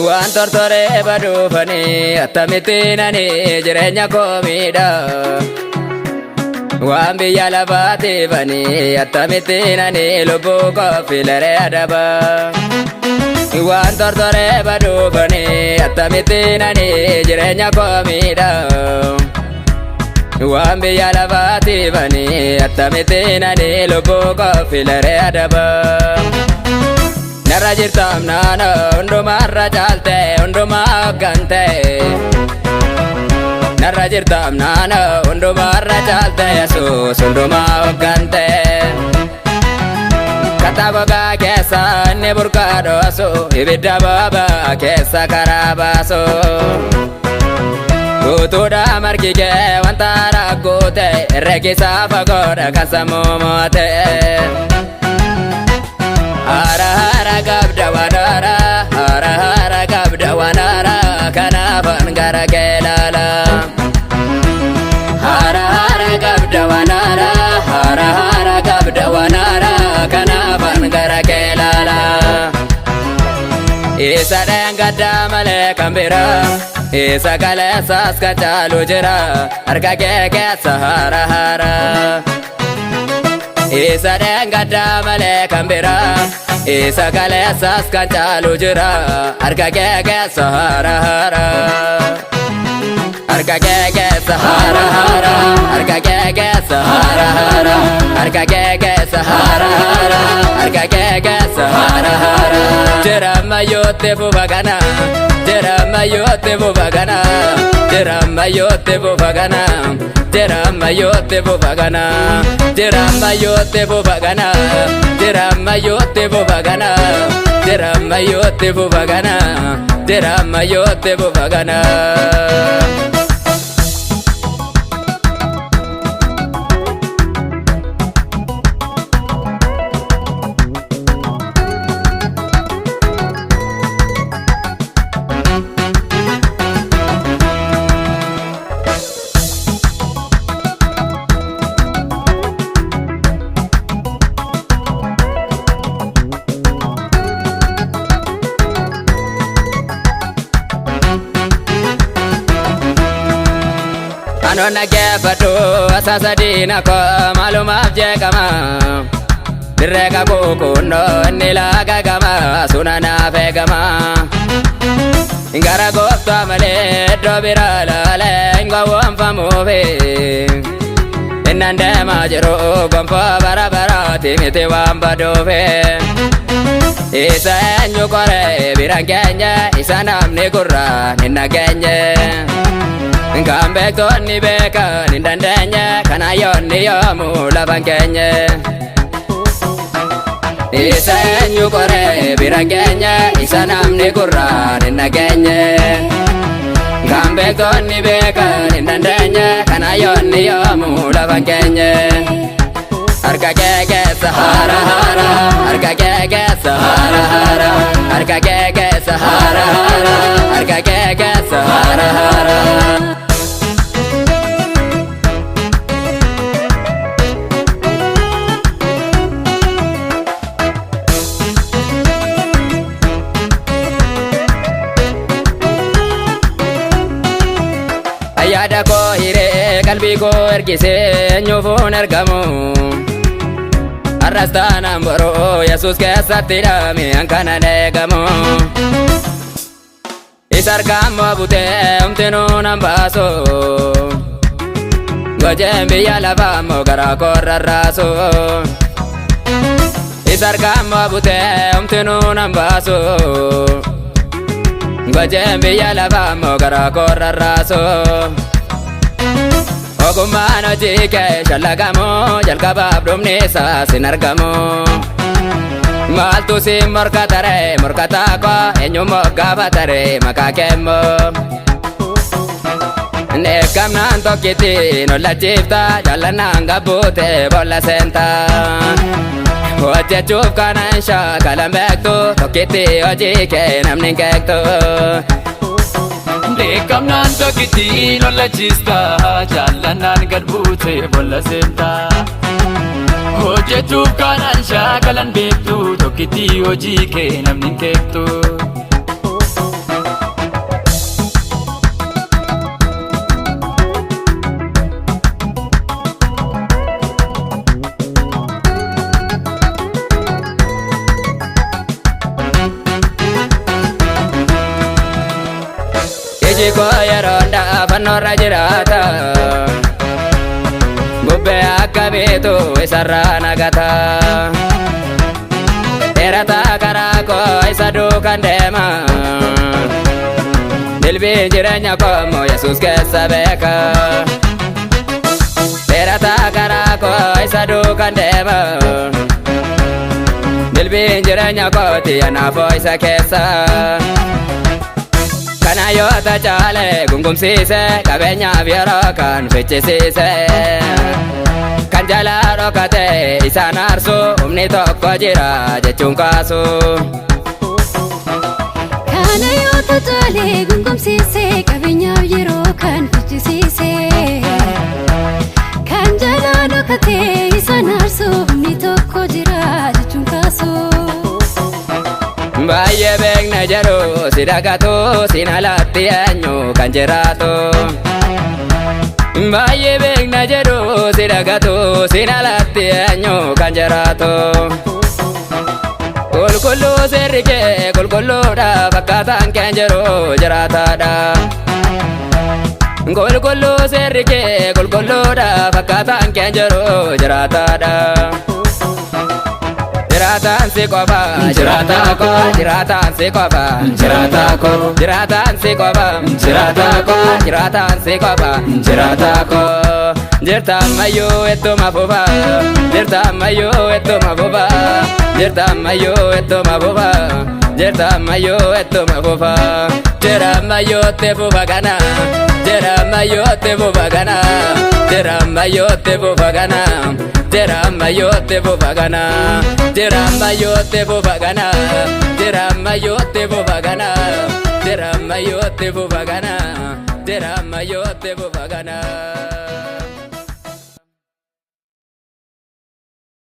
Waan tortoree baduufanii akkamittiin ani jireenya koo miidha. Waan biyya lafaatiifanii akkamittiin ani lubbuu koo filaree adaba. Waan tortoree baduufanii akkamittiin ani jireenya koo miidha. Waan biyya lafaatiifanii akkamittiin ani lubbuu koo filaree adaba. Narra jirtam naana hundumarra caalte hundumaa hoggante. Narra jirtam naana hundumarra caalte Yesuus hundumaa hoggante. Kataa gogaa keessa inni burqaa dhoosu ibidda boobaa keessa karaa baasu. Guutuudha margi kee wanta rakkoote herregisaa fagoodha kan sammuu moote. Hara hara gabda wanara, hara hara gabda wanara, kanaafan gara kee laala. Hara hara gabda wanara, hara hara gabda wanara, kanaafan gara kee laala. Isa deengadda malee kan biraa, isa kaleessas kan caalu jira, harka kee keessa hara hara. Isa deengadda malee kan biraa, isa kaleessas kan caalu jira, harka kee keessa hara hara. Harka kee keessa hara hara, harka kee keessa hara hara, harka kee keessa hara hara, harka kee keessa hara hara. Jira mayyootti fufa kana, jira mayyootti fufa kana, jira mayyootti fufa kana. Jira mayyootti fufa kana, jira mayyootti fufa kana, jira mayyootti fufa kana, jira mayyootti fufa kana, jira mayyootti fufa kana. Anonna geeffadhu asaasa diina koo maalumaaf jeeqama. Dirree kakuu kunnoo inni laaga gama suna naaf eegama. Gara gooftaa malee iddoo biraa laalee hin gowwoomfamuufi. Innan deemaa jiru gonfoo bara baraati miti waan baduufi. Isa eenyu koree biraan keenye isa namni gurraan hin nageenye. Kan beektonni beekan hin dandeenye kana yoonni yoomuu lafan keenye. Isa eenyu koree biraan keenye isa namni gurraan hin nageenye. Kan beektonni beekan hin dandeenye kana yoonni yoomuu lafan keenye. Harka kee keessa hara hara, harka kee keessa hara hara, harka kee keessa hara hara, harka kee keessa hara hara. Yaada koo hiree qalbii koo ergisee nyuufuun ergamu. Har'as taanaan boroo Yesuus keessatti hidhame hankanan eegamu. Isa harkaan mo'abutee humtinuu nan baasu. Gojeen biyya lafaa immoo garaa koo rarraasu. Isa harkaan mo'abutee humtinuu nan baasu. Gojeen biyya lafaa immoo garaa koo rarraasu. Ogummaan hojii kee shallagamu jalqabaaf dhumni isaas hin argamu. Maaltu si morkata ree morkataa koo eenyummoo gaafatare maqaa keemmoo. Beekamnaan tokkittiin olla ciiftaa jaallanaan gabbuute bolla seentaa. Hojjechuuf kanan shaakalan beektu tokkitti hojii kee namni hin keektu. Beekamnaan tokkittiin olla ciiftaa jaallanaan gabbuute bolla seentaa. Hojjechuuf kanan shaakalan beektu tokkitti hojii kee namni hin keektu. Iji koo yeroo hundaa fannoorra jiraata. Bubbee akka biitu isarraa nagata. Dheerataa karaa koo isa duukaan deema. Dilbiin jireenya koo immoo Yesuus keessa beeka. Dheerataa karaa koo isa duukaan deema. Dilbiin jireenya kooti anaafoo isa keessa. Kana yoo tajaale gungumsiise qabeenyaaf yeroo kan fichisiise. Kan jalaa dhokate isaan aarsu humni tokko jira jechuun kaasu. Kana yoo tajaale gungumsiise qabeenyaaf yeroo kan fichisiise. Kan jalaa dhokate isaan aarsu humni tokko jira jechuun kaasu. Baay'ee beekna jedhu si dhagatu siin alatti eenyu kan jiraatu. Baay'ee beekna jedhu si dhagatu siin alatti eenyu kan jiraatu. Qulqulluu sirri kee qulqulluudha fakkaataan keen jiru jiraataadha. Qulqulluu sirri kee qulqulluudha fakkaataan keen jiru jiraataadha. Jiraatan si qofa jiraataa koo jiraatan si qofa jiraataa koo jiraatan si qofa jiraataa koo jiraatan si qofa jiraataa koo. Jirta ammayyuu ittuma fufa jirta ammayyuu ittuma fufa jirta ammayyuu ittuma fufa jirta ammayyuu ittuma fufa. Jira ammayyuu itti fufa kana jira ammayyuu itti fufa kana jira ammayyuu itti fufa kana. Jira ammayyuu itti fufa kana jira ammayyuu itti fufa kana jira ammayyuu itti fufa kana jira ammayyuu itti fufa kana jira ammayyuu itti fufa kana.